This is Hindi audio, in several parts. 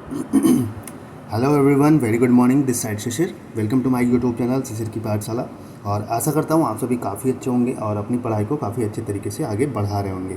Hello everyone, very good morning. This side Shishir. Welcome to my YouTube channel Shishir ki Pathshala. और आशा करता हूँ आप सभी काफ़ी अच्छे होंगे और अपनी पढ़ाई को काफ़ी अच्छे तरीके से आगे बढ़ा रहे होंगे।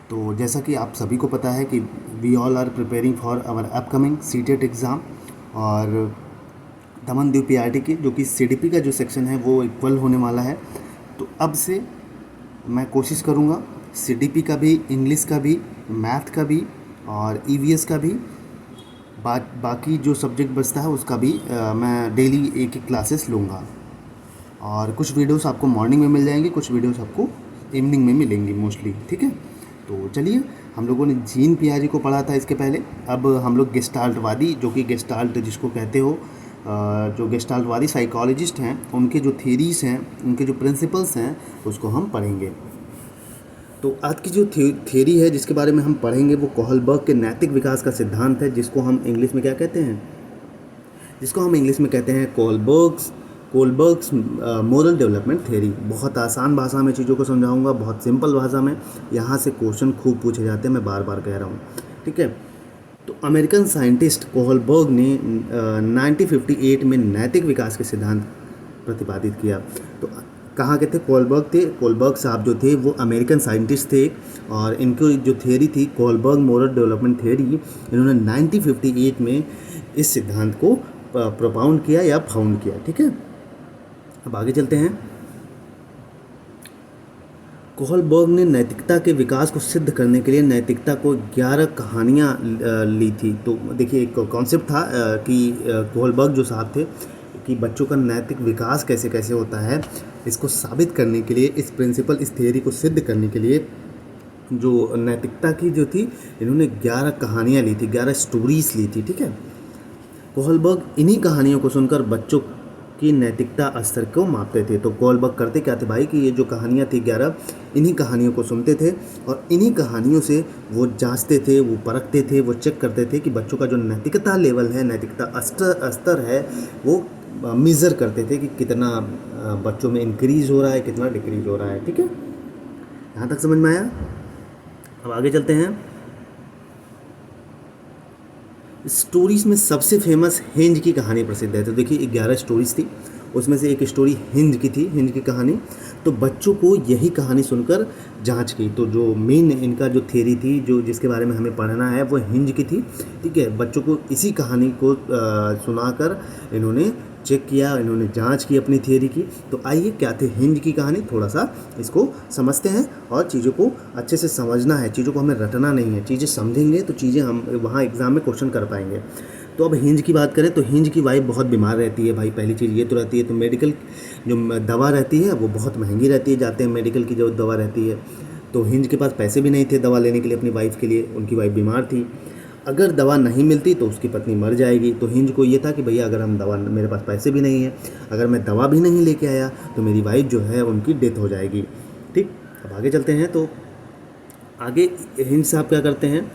तो जैसा कि आप सभी को पता है कि we all are preparing for our upcoming CTET exam. और दमन दीव पी की जो कि सीडीपी का जो सेक्शन है वो इक्वल होने वाला है। तो अब से मैं कोशिश करूँगा सीडीपी का भी, इंग्लिश का भी, मैथ का भी और ईवीएस का भी, बाकी जो सब्जेक्ट बचता है उसका भी मैं डेली एक एक क्लासेस लूँगा। और कुछ वीडियोस आपको मॉर्निंग में मिल जाएंगी, कुछ वीडियोस आपको इवनिंग में मिलेंगी मोस्टली। ठीक है, तो चलिए, हम लोगों ने जीन पियाजे को पढ़ा था इसके पहले। अब हम लोग गेस्टाल्टवादी, जो कि गेस्टाल्ट जिसको कहते हो, जो गेस्टाल्टवादी साइकोलॉजिस्ट हैं, उनके जो थ्योरीज हैं, उनके जो प्रिंसिपल्स हैं, उसको हम पढ़ेंगे। तो आज की जो थियरी है जिसके बारे में हम पढ़ेंगे वो कोहलबर्ग के नैतिक विकास का सिद्धांत है, जिसको हम इंग्लिश में क्या कहते हैं, जिसको हम इंग्लिश में कहते हैं कोलबर्ग्स मोरल डेवलपमेंट थ्योरी। बहुत आसान भाषा में चीज़ों को समझाऊंगा, बहुत सिंपल भाषा में। यहाँ से क्वेश्चन खूब पूछे जाते हैं, मैं बार बार कह रहा हूँ। ठीक है, तो अमेरिकन साइंटिस्ट कोहलबर्ग ने 1958 में नैतिक विकास के सिद्धांत प्रतिपादित किया। तो कहाँ के थे कोहलबर्ग? कोहलबर्ग साहब जो थे वो अमेरिकन साइंटिस्ट थे, और इनकी जो थियरी थी कोहलबर्ग मोरल डेवलपमेंट थियरी, इन्होंने 1958 में इस सिद्धांत को प्रोपाउंड किया या फाउंड किया। ठीक है, अब आगे चलते हैं। कोहलबर्ग ने नैतिकता के विकास को सिद्ध करने के लिए नैतिकता को 11 कहानियाँ ली थी। तो देखिए, एक कॉन्सेप्ट था कि कोहलबर्ग जो साहब थे कि बच्चों का नैतिक विकास कैसे कैसे होता है, इसको साबित करने के लिए, इस प्रिंसिपल, इस थियरी को सिद्ध करने के लिए जो नैतिकता की जो थी, इन्होंने 11 कहानियाँ ली थी, 11 स्टोरीज ली थी। ठीक है, कोहलबर्ग इन्हीं कहानियों को सुनकर बच्चों की नैतिकता स्तर को मापते थे। तो कोहलबर्ग करते क्या थे भाई कि ये जो कहानियाँ थी 11, इन्हीं कहानियों को सुनते थे और इन्हीं कहानियों से वो जांचते थे, वो परखते थे, वो चेक करते थे कि बच्चों का जो नैतिकता लेवल है, नैतिकता स्तर है, वो मेज़र करते थे कि कितना बच्चों में इंक्रीज़ हो रहा है, कितना डिक्रीज़ हो रहा है। ठीक है, यहाँ तक समझ में आया? अब आगे चलते हैं। स्टोरीज में सबसे फेमस हिंज की कहानी प्रसिद्ध है। तो देखिए, 11 स्टोरीज थी, उसमें से एक स्टोरी हिंज की थी, हिंज की कहानी। तो बच्चों को यही कहानी सुनकर जांच की। तो जो मेन इनका जो थ्योरी थी, जो जिसके बारे में हमें पढ़ना है, वो हिंज की थी। ठीक है, बच्चों को इसी कहानी को सुनाकर इन्होंने चेक किया, इन्होंने जांच की अपनी थियरी की। तो आइए, क्या थे हिंज की कहानी, थोड़ा सा इसको समझते हैं। और चीज़ों को अच्छे से समझना है, चीज़ों को हमें रटना नहीं है। चीज़ें समझेंगे तो चीज़ें हम वहाँ एग्ज़ाम में क्वेश्चन कर पाएंगे। तो अब हिंज की बात करें तो हिंज की वाइफ बहुत बीमार रहती है भाई। पहली चीज़ ये तो रहती है, तो मेडिकल जो दवा रहती है वो बहुत महंगी रहती है, जाते हैं मेडिकल की जो दवा रहती है। तो हिंज के पास पैसे भी नहीं थे दवा लेने के लिए अपनी वाइफ के लिए, उनकी वाइफ बीमार थी। अगर दवा नहीं मिलती तो उसकी पत्नी मर जाएगी। तो हिंज को ये था कि भैया, अगर हम दवा, मेरे पास पैसे भी नहीं है, अगर मैं दवा भी नहीं लेके आया तो मेरी वाइफ जो है उनकी डेथ हो जाएगी। ठीक, अब आगे चलते हैं। तो आगे हिंज साहब क्या करते हैं,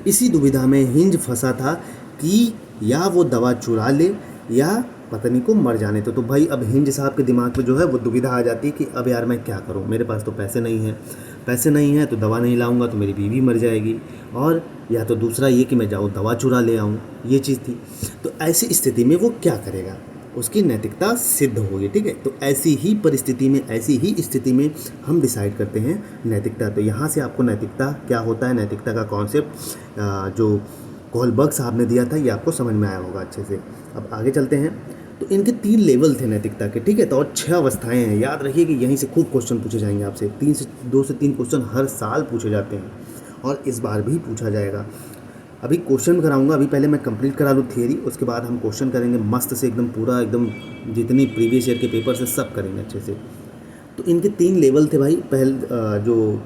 इसी दुविधा में हिंज फंसा था कि या वो दवा चुरा ले या पत्नी को मर जाने तो भाई अब हिंज साहब के दिमाग में जो है वो दुविधा आ जाती है कि अब यार मैं क्या करूं, मेरे पास तो पैसे नहीं हैं, पैसे नहीं हैं तो दवा नहीं लाऊंगा तो मेरी बीवी मर जाएगी, और या तो दूसरा ये कि मैं जाऊँ दवा चुरा ले आऊँ, ये चीज़ थी। तो ऐसी स्थिति में वो क्या करेगा, उसकी नैतिकता सिद्ध होगी। ठीक है, तो ऐसी ही परिस्थिति में, ऐसी ही स्थिति में हम डिसाइड करते हैं नैतिकता। तो यहाँ से आपको नैतिकता क्या होता है, नैतिकता का कॉन्सेप्ट जो कोहलबर्ग साहब ने दिया था, ये आपको समझ में आया होगा अच्छे से। अब आगे चलते हैं। तो इनके 3 लेवल थे नैतिकता के। ठीक है, तो और 6 अवस्थाएं हैं। याद रखिए कि यहीं से खूब क्वेश्चन पूछे जाएंगे आपसे। 2 से 3 क्वेश्चन हर साल पूछे जाते हैं और इस बार भी पूछा जाएगा। अभी क्वेश्चन कराऊंगा, अभी पहले मैं कंप्लीट करा लूँ थियरी, उसके बाद हम क्वेश्चन करेंगे मस्त से, एकदम पूरा, एकदम जितनी प्रीवियस ईयर के पेपर से सब करेंगे अच्छे से। तो इनके 3 लेवल थे भाई। जो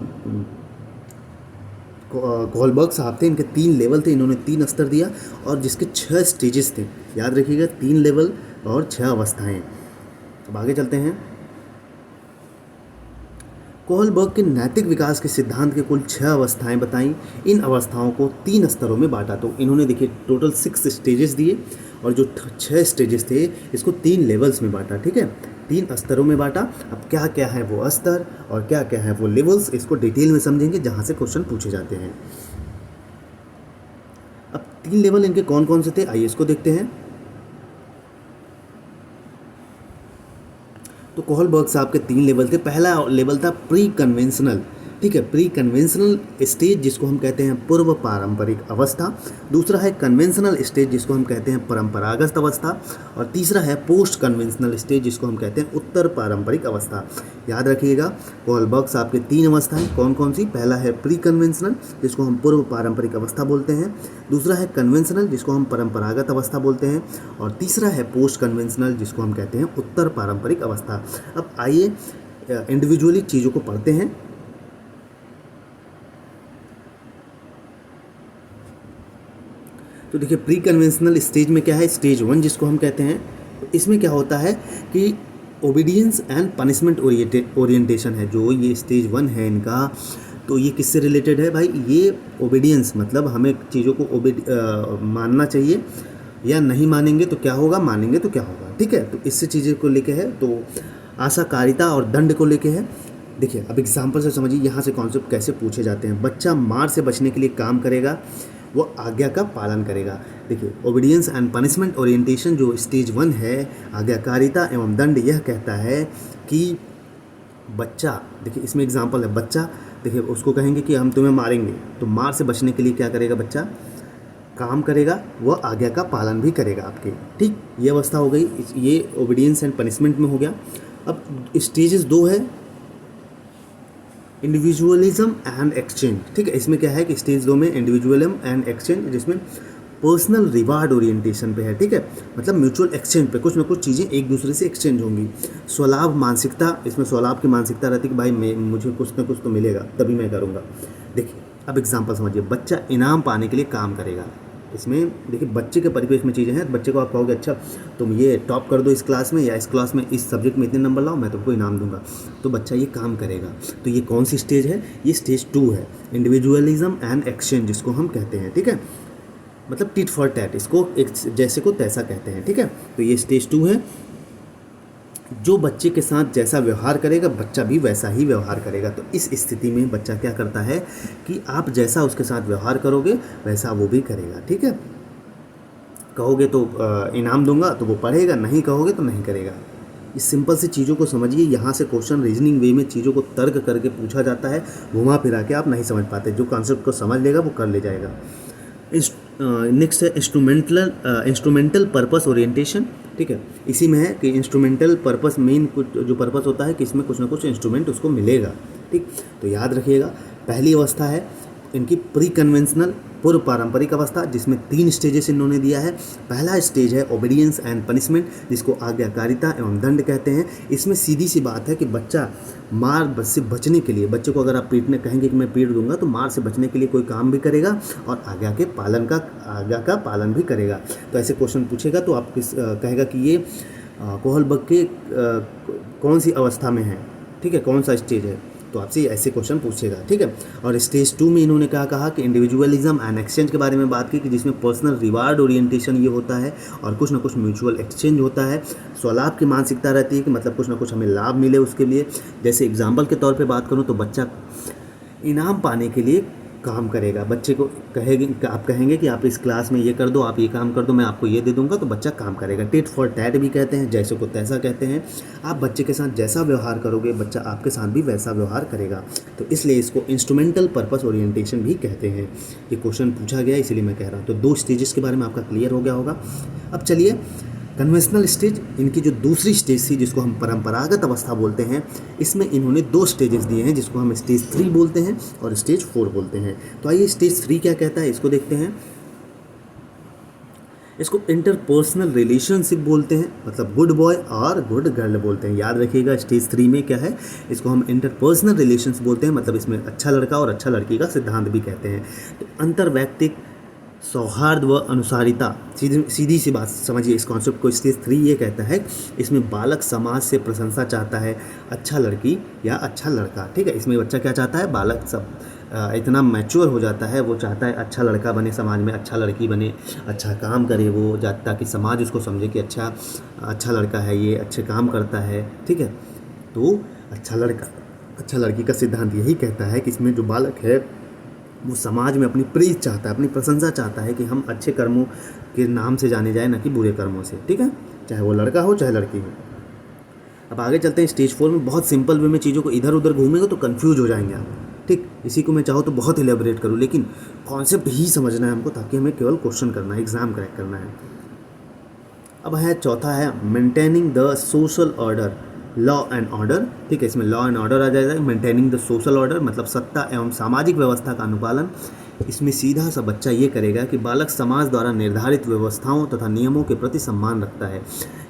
कोहलबर्ग साहब थे, इनके 3 लेवल थे, इन्होंने 3 स्तर दिया और जिसके 6 स्टेजेस थे। याद रखिएगा, 3 लेवल और 6 अवस्थाएं। अब आगे चलते हैं। कोहलबर्ग के नैतिक विकास के सिद्धांत के कुल 6 अवस्थाएं बताई। इन अवस्थाओं को 3 स्तरों में बांटा। तो इन्होंने देखिए टोटल 6 स्टेजेस दिए और जो 6 स्टेजेस थे इसको 3 लेवल्स में बांटा। ठीक है, 3 स्तरों में बांटा। अब क्या क्या है वो स्तर और क्या क्या है वो लेवल्स, इसको डिटेल में समझेंगे जहाँ से क्वेश्चन पूछे जाते हैं। अब 3 लेवल इनके कौन कौन से थे, आइए इसको देखते हैं। तो कोहलबर्ग साहब के 3 लेवल थे। पहला लेवल था प्री कन्वेंशनल, ठीक है, प्री कन्वेंशनल स्टेज जिसको हम कहते हैं पूर्व पारंपरिक अवस्था। दूसरा है कन्वेंशनल स्टेज जिसको हम कहते हैं परंपरागत अवस्था। और तीसरा है पोस्ट कन्वेंशनल स्टेज जिसको हम कहते हैं उत्तर पारंपरिक अवस्था। याद रखिएगा, कोहलबर्ग साहब के 3 अवस्थाएं कौन कौन सी। पहला है प्री कन्वेंशनल जिसको हम पूर्व पारंपरिक अवस्था बोलते हैं। दूसरा है कन्वेंशनल जिसको हम परंपरागत अवस्था बोलते हैं। और तीसरा है पोस्ट कन्वेंशनल जिसको हम कहते हैं उत्तर पारंपरिक अवस्था। अब आइए इंडिविजुअली चीज़ों को पढ़ते हैं। तो देखिए प्री कन्वेंशनल स्टेज में क्या है, स्टेज 1 जिसको हम कहते हैं, इसमें क्या होता है कि ओबीडियंस एंड पनिशमेंट ओरिएंटेशन है। जो ये स्टेज 1 है इनका, तो ये किससे रिलेटेड है भाई, ये ओबीडियंस मतलब हमें चीज़ों को मानना चाहिए, या नहीं मानेंगे तो क्या होगा, मानेंगे तो क्या होगा, ठीक है। तो इससे चीज़ें को लेके है। तो आशाकारिता और दंड को लेके है। देखिए अब एग्जाम्पल से समझिए यहाँ से कॉन्सेप्ट कैसे पूछे जाते हैं। बच्चा मार से बचने के लिए काम करेगा, वो आज्ञा का पालन करेगा। देखिए ओबीडियंस एंड पनिशमेंट ओरिएंटेशन जो स्टेज 1 है, आज्ञाकारिता एवं दंड, यह कहता है कि बच्चा, देखिए इसमें एग्जाम्पल है, बच्चा देखिए उसको कहेंगे कि हम तुम्हें मारेंगे, तो मार से बचने के लिए क्या करेगा बच्चा, काम करेगा, वह आज्ञा का पालन भी करेगा आपके, ठीक। ये अवस्था हो गई, ये ओबीडियंस एंड पनिशमेंट में हो गया। अब स्टेजेस 2 है, इंडिविजुअलिज्म एंड एक्सचेंज, ठीक है। इसमें क्या है कि स्टेज 2 में इंडिविजुअलिज्म एंड एक्सचेंज, जिसमें पर्सनल रिवार्ड ओरिएंटेशन पे है, ठीक है, मतलब म्यूचुअल एक्सचेंज पे कुछ ना कुछ चीज़ें एक दूसरे से एक्सचेंज होंगी। स्वलाभ मानसिकता, इसमें स्वलाभ की मानसिकता रहती है कि भाई मुझे कुछ ना कुछ तो मिलेगा तभी मैं करूँगा। देखिए अब एग्जाम्पल समझिए, बच्चा इनाम पाने के लिए काम करेगा। इसमें देखिए बच्चे के परिवेश में चीज़ें हैं। बच्चे को आप कहोगे अच्छा तुम ये टॉप कर दो इस क्लास में, या इस क्लास में इस सब्जेक्ट में इतने नंबर लाओ, मैं तुमको इनाम दूंगा, तो बच्चा ये काम करेगा। तो ये कौन सी स्टेज है, ये स्टेज 2 है, इंडिविजुअलिज्म एंड एक्सचेंज जिसको हम कहते हैं, ठीक है, मतलब टिट फॉर टैट, इसको एक जैसे को तैसा कहते हैं, ठीक है। तो ये स्टेज 2 है। जो बच्चे के साथ जैसा व्यवहार करेगा बच्चा भी वैसा ही व्यवहार करेगा। तो इस स्थिति में बच्चा क्या करता है कि आप जैसा उसके साथ व्यवहार करोगे वैसा वो भी करेगा, ठीक है। कहोगे तो इनाम दूंगा तो वो पढ़ेगा, नहीं कहोगे तो नहीं करेगा। इस सिंपल सी चीज़ों को समझिए। यहाँ से क्वेश्चन रीजनिंग वे में चीज़ों को तर्क करके पूछा जाता है, घुमा फिरा के आप नहीं समझ पाते। जो कॉन्सेप्ट को समझ लेगा वो कर ले जाएगा। नेक्स्ट है इंस्ट्रूमेंटल पर्पस ओरिएंटेशन, ठीक है। इसी में है कि इंस्ट्रूमेंटल पर्पस, मेन कुछ जो पर्पस होता है कि इसमें कुछ ना कुछ इंस्ट्रूमेंट उसको मिलेगा, ठीक। तो याद रखिएगा, पहली अवस्था है इनकी प्री कन्वेंशनल पूर्व पारंपरिक अवस्था, जिसमें 3 स्टेजेस इन्होंने दिया है। पहला स्टेज है ओबीडियंस एंड पनिशमेंट, जिसको आज्ञाकारिता एवं दंड कहते हैं। इसमें सीधी सी बात है कि बच्चा मार से बचने के लिए, बच्चे को अगर आप पीटने कहेंगे कि मैं पीट दूंगा, तो मार से बचने के लिए कोई काम भी करेगा और आज्ञा का पालन भी करेगा। तो ऐसे क्वेश्चन पूछेगा तो आप कहेगा कि ये कोहलबर्ग के कौन सी अवस्था में है, ठीक है, कौन सा स्टेज है, तो आपसे ऐसे क्वेश्चन पूछेगा, ठीक है। और स्टेज 2 में इन्होंने क्या कहा कि इंडिविजुअलिज्म एंड एक्सचेंज के बारे में बात की, कि जिसमें पर्सनल रिवार्ड ओरिएंटेशन ये होता है और कुछ ना कुछ म्यूचुअल एक्सचेंज होता है। स्वलाभ की मानसिकता रहती है कि मतलब कुछ ना कुछ हमें लाभ मिले उसके लिए। जैसे एग्जाम्पल के तौर पर बात करूँ तो बच्चा इनाम पाने के लिए काम करेगा। बच्चे को आप कहेंगे कि आप इस क्लास में ये कर दो, आप ये काम कर दो, मैं आपको ये दे दूंगा, तो बच्चा काम करेगा। टिट फॉर टैट भी कहते हैं, जैसे को तैसा कहते हैं। आप बच्चे के साथ जैसा व्यवहार करोगे बच्चा आपके साथ भी वैसा व्यवहार करेगा। तो इसलिए इसको इंस्ट्रूमेंटल पर्पस ओरिएंटेशन भी कहते हैं। ये क्वेश्चन पूछा गया इसलिए मैं कह रहा हूँ। तो 2 स्टेजेस के बारे में आपका क्लियर हो गया होगा। अब चलिए कन्वेंशनल स्टेज, इनकी जो दूसरी स्टेज थी जिसको हम परंपरागत अवस्था बोलते हैं, इसमें इन्होंने 2 स्टेजेस दिए हैं जिसको हम स्टेज 3 बोलते हैं और स्टेज 4 बोलते हैं। तो आइए स्टेज 3 क्या कहता है इसको देखते हैं। इसको इंटरपर्सनल रिलेशनशिप बोलते हैं, मतलब गुड बॉय और गुड गर्ल बोलते हैं। याद रखिएगा स्टेज 3 में क्या है, इसको हम इंटरपर्सनल रिलेशंस बोलते हैं, मतलब इसमें अच्छा लड़का और अच्छा लड़की का सिद्धांत भी कहते हैं। तो अंतर्वैयक्तिक सौहार्द व अनुसारिता, सीधी सी बात समझिए इस कॉन्सेप्ट को। स्टेज 3 ये कहता है इसमें बालक समाज से प्रशंसा चाहता है, अच्छा लड़की या अच्छा लड़का, ठीक है। इसमें बच्चा क्या चाहता है, बालक सब इतना मैच्योर हो जाता है, वो चाहता है अच्छा लड़का बने, समाज में अच्छा लड़की बने, अच्छा काम करे वो, ताकि समाज उसको समझे कि अच्छा लड़का है, ये अच्छे काम करता है, ठीक है। तो अच्छा लड़का अच्छा लड़की का सिद्धांत यही कहता है कि इसमें जो बालक है वो समाज में अपनी प्रेज चाहता है, अपनी प्रशंसा चाहता है कि हम अच्छे कर्मों के नाम से जाने जाए, ना कि बुरे कर्मों से। ठीक है, चाहे वो लड़का हो चाहे लड़की हो। अब आगे चलते हैं स्टेज 4 में। बहुत सिंपल वे में चीज़ों को इधर उधर घूमेंगे तो कंफ्यूज हो जाएंगे आप। ठीक, इसी को मैं चाहूँ तो बहुत एलेबोरेट करूँ, लेकिन कॉन्सेप्ट ही समझना है हमको, ताकि हमें केवल क्वेश्चन करना है, एग्जाम क्रैक करना है। अब है चौथा है maintaining the social order, law and order. ठीक है, इसमें लॉ एंड ऑर्डर आ जाएगा। मेंटेनिंग द सोशल ऑर्डर मतलब सत्ता एवं सामाजिक व्यवस्था का अनुपालन। इसमें सीधा सा बच्चा ये करेगा कि बालक समाज द्वारा निर्धारित व्यवस्थाओं तथा नियमों के प्रति सम्मान रखता है,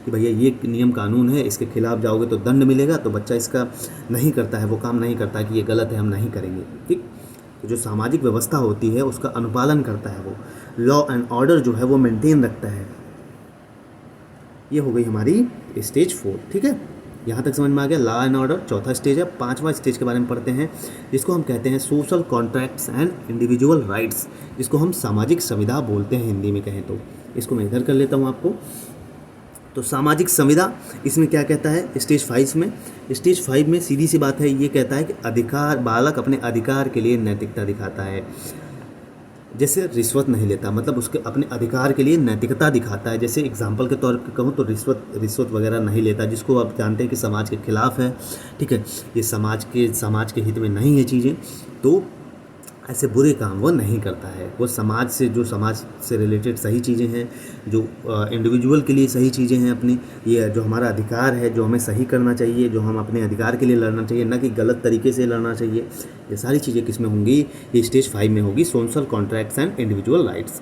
कि भैया ये नियम कानून है, इसके खिलाफ जाओगे तो दंड मिलेगा, तो बच्चा इसका नहीं करता है, वो काम नहीं करता है कि ये गलत है, हम नहीं करेंगे। ठीक, तो जो सामाजिक व्यवस्था होती है उसका अनुपालन करता है, वो लॉ एंड ऑर्डर जो है वो मेंटेन रखता है। ये हो गई हमारी स्टेज 4। ठीक है, यहाँ तक समझ में आ गया। लॉ एंड ऑर्डर चौथा स्टेज है। पांचवा स्टेज के बारे में पढ़ते हैं, जिसको हम कहते हैं social contracts and individual rights, जिसको हम सामाजिक संविदा बोलते हैं हिंदी में कहें तो। इसको मैं इधर कर लेता हूँ आपको। तो सामाजिक संविदा इसमें क्या कहता है स्टेज 5 में? स्टेज 5 में सीधी सी बात है, ये कहता है कि अधिकार, बालक अपने अधिकार के लिए नैतिकता दिखाता है। जैसे रिश्वत नहीं लेता, मतलब उसके अपने अधिकार के लिए नैतिकता दिखाता है। जैसे एग्जाम्पल के तौर पर कहूँ तो रिश्वत वगैरह नहीं लेता, जिसको आप जानते हैं कि समाज के खिलाफ है। ठीक है, ये समाज के हित में नहीं है चीज़ें, तो ऐसे बुरे काम वो नहीं करता है। वो समाज से रिलेटेड सही चीज़ें हैं, जो इंडिविजुअल के लिए सही चीज़ें हैं अपनी, ये जो हमारा अधिकार है, जो हमें सही करना चाहिए, जो हम अपने अधिकार के लिए लड़ना चाहिए, ना कि गलत तरीके से लड़ना चाहिए, ये सारी चीज़ें किस में होंगी? ये स्टेज 5 में होगी, social contracts and individual rights.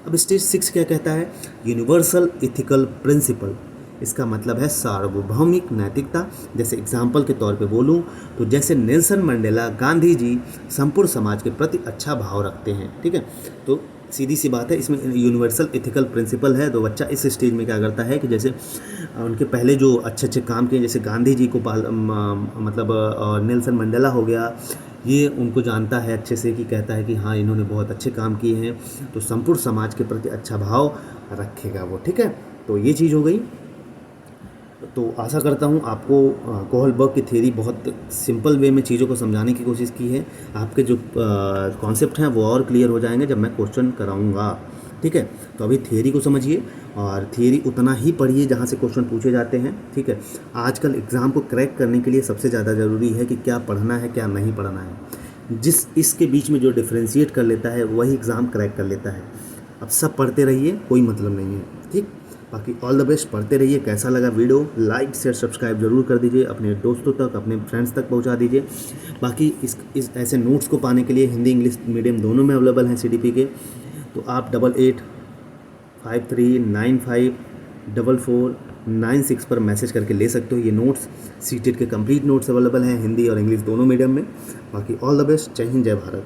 अब स्टेज 6 क्या कहता है? Universal ethical principle. इसका मतलब है सार्वभौमिक नैतिकता। जैसे एग्जाम्पल के तौर पे बोलूँ तो जैसे नेल्सन मंडेला, गांधी जी संपूर्ण समाज के प्रति अच्छा भाव रखते हैं। ठीक है, तो सीधी सी बात है, इसमें यूनिवर्सल इथिकल प्रिंसिपल है। तो बच्चा इस स्टेज में क्या करता है कि जैसे उनके पहले जो अच्छे अच्छे काम किए, जैसे गांधी जी को नेल्सन मंडेला हो गया, ये उनको जानता है अच्छे से, कि कहता है कि हाँ इन्होंने बहुत अच्छे काम किए हैं, तो संपूर्ण समाज के प्रति अच्छा भाव रखेगा वो। ठीक है, तो ये चीज़ हो गई। तो आशा करता हूँ आपको कोहलबर्ग की थ्योरी बहुत सिंपल वे में चीज़ों को समझाने की कोशिश की है। आपके जो कॉन्सेप्ट हैं वो और क्लियर हो जाएंगे जब मैं क्वेश्चन कराऊंगा। ठीक है, तो अभी थ्योरी को समझिए, और थ्योरी उतना ही पढ़िए जहाँ से क्वेश्चन पूछे जाते हैं। ठीक है, आजकल एग्ज़ाम को क्रैक करने के लिए सबसे ज़्यादा ज़रूरी है कि क्या पढ़ना है क्या नहीं पढ़ना है। इसके बीच में जो डिफ्रेंशिएट कर लेता है वही एग्ज़ाम क्रैक कर लेता है। अब सब पढ़ते रहिए, कोई मतलब नहीं है। ठीक, बाकी ऑल द बेस्ट, पढ़ते रहिए। कैसा लगा वीडियो? लाइक शेयर सब्सक्राइब जरूर कर दीजिए, अपने दोस्तों तक, अपने फ्रेंड्स तक पहुंचा दीजिए। बाकी इस ऐसे नोट्स को पाने के लिए हिंदी इंग्लिश मीडियम दोनों में अवेलेबल हैं CDP के। तो आप 8853954496 पर मैसेज करके ले सकते हो। ये नोट्स सीटेट के कंप्लीट नोट्स अवेलेबल हैं हिंदी और इंग्लिश दोनों मीडियम में। बाकी ऑल द बेस्ट, जय हिंद जय भारत।